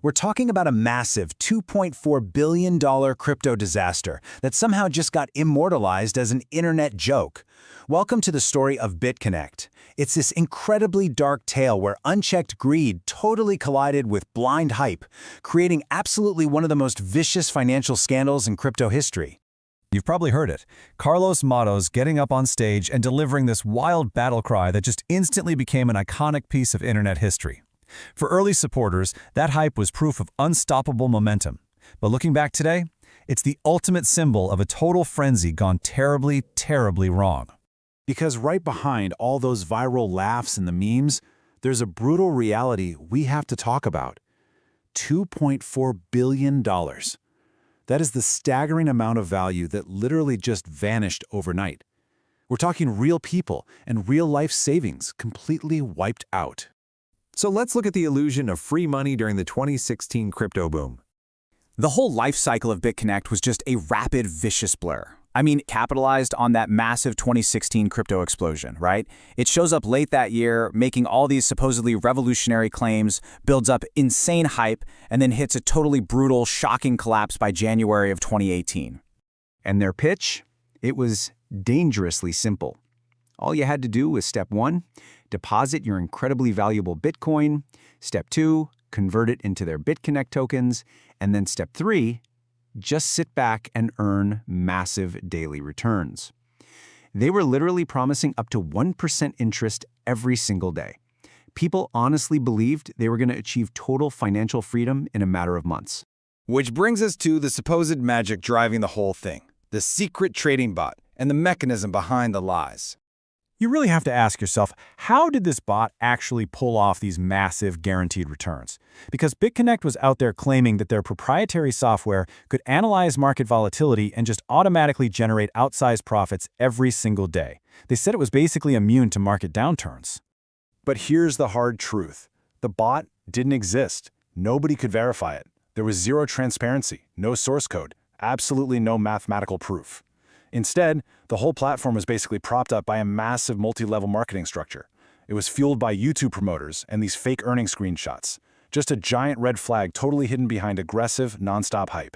We're talking about a massive $2.4 billion crypto disaster that somehow just got immortalized as an internet joke. Welcome to the story of BitConnect. It's this incredibly dark tale where unchecked greed totally collided with blind hype, creating absolutely one of the most vicious financial scandals in crypto history. You've probably heard it. Carlos Matos getting up on stage and delivering this wild battle cry that just instantly became an iconic piece of internet history. For early supporters, that hype was proof of unstoppable momentum. But looking back today, it's the ultimate symbol of a total frenzy gone terribly, terribly wrong. Because right behind all those viral laughs and the memes, there's a brutal reality we have to talk about. $2.4 billion. That is the staggering amount of value that literally just vanished overnight. We're talking real people and real-life savings completely wiped out. So let's look at the illusion of free money during the 2016 crypto boom. The whole life cycle of BitConnect was just a rapid, vicious blur. I mean, capitalized on that massive 2016 crypto explosion, right? It shows up late that year, making all these supposedly revolutionary claims, builds up insane hype, and then hits a totally brutal, shocking collapse by January of 2018. And their pitch? It was dangerously simple. All you had to do was step 1, deposit your incredibly valuable Bitcoin. Step 2, convert it into their BitConnect tokens. And then step 3, just sit back and earn massive daily returns. They were literally promising up to 1% interest every single day. People honestly believed they were going to achieve total financial freedom in a matter of months. Which brings us to the supposed magic driving the whole thing, the secret trading bot, and the mechanism behind the lies. You really have to ask yourself, how did this bot actually pull off these massive guaranteed returns? Because BitConnect was out there claiming that their proprietary software could analyze market volatility and just automatically generate outsized profits every single day. They said it was basically immune to market downturns. But here's the hard truth. The bot didn't exist. Nobody could verify it. There was zero transparency, no source code, absolutely no mathematical proof. Instead, the whole platform was basically propped up by a massive multi-level marketing structure. It was fueled by YouTube promoters and these fake earnings screenshots. Just a giant red flag totally hidden behind aggressive, nonstop hype.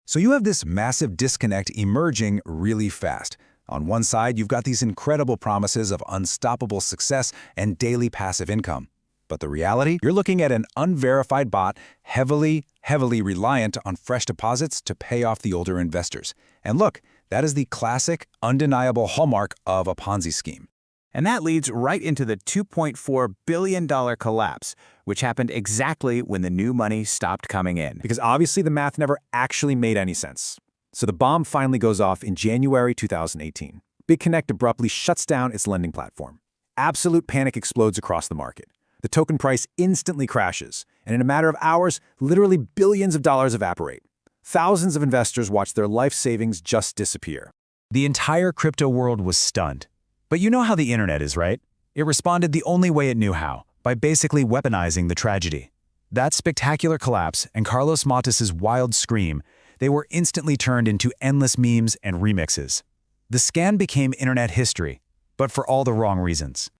So you have this massive disconnect emerging really fast. On one side, you've got these incredible promises of unstoppable success and daily passive income. But the reality? You're looking at an unverified bot heavily reliant on fresh deposits to pay off the older investors. And look, that is the classic, undeniable hallmark of a Ponzi scheme. And that leads right into the $2.4 billion collapse, which happened exactly when the new money stopped coming in. Because obviously the math never actually made any sense. So the bomb finally goes off in January 2018. BitConnect abruptly shuts down its lending platform. Absolute panic explodes across the market. The token price instantly crashes, and in a matter of hours, literally billions of dollars evaporate. Thousands of investors watch their life savings just disappear. The entire crypto world was stunned. But you know how the internet is, right? It responded the only way it knew how, by basically weaponizing the tragedy. That spectacular collapse and Carlos Matos' wild scream, they were instantly turned into endless memes and remixes. The scam became internet history, but for all the wrong reasons.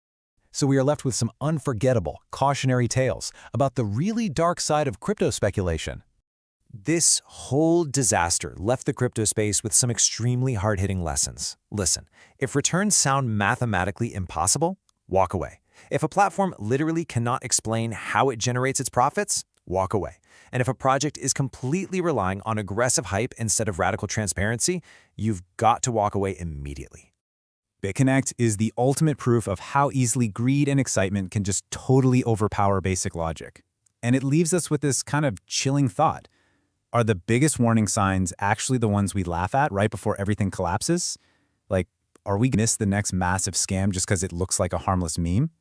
So we are left with some unforgettable, cautionary tales about the really dark side of crypto speculation. This whole disaster left the crypto space with some extremely hard-hitting lessons. Listen, if returns sound mathematically impossible, walk away. If a platform literally cannot explain how it generates its profits, walk away. And if a project is completely relying on aggressive hype instead of radical transparency, you've got to walk away immediately. BitConnect is the ultimate proof of how easily greed and excitement can just totally overpower basic logic. And it leaves us with this kind of chilling thought. Are the biggest warning signs actually the ones we laugh at right before everything collapses? Like, are we gonna miss the next massive scam just because it looks like a harmless meme?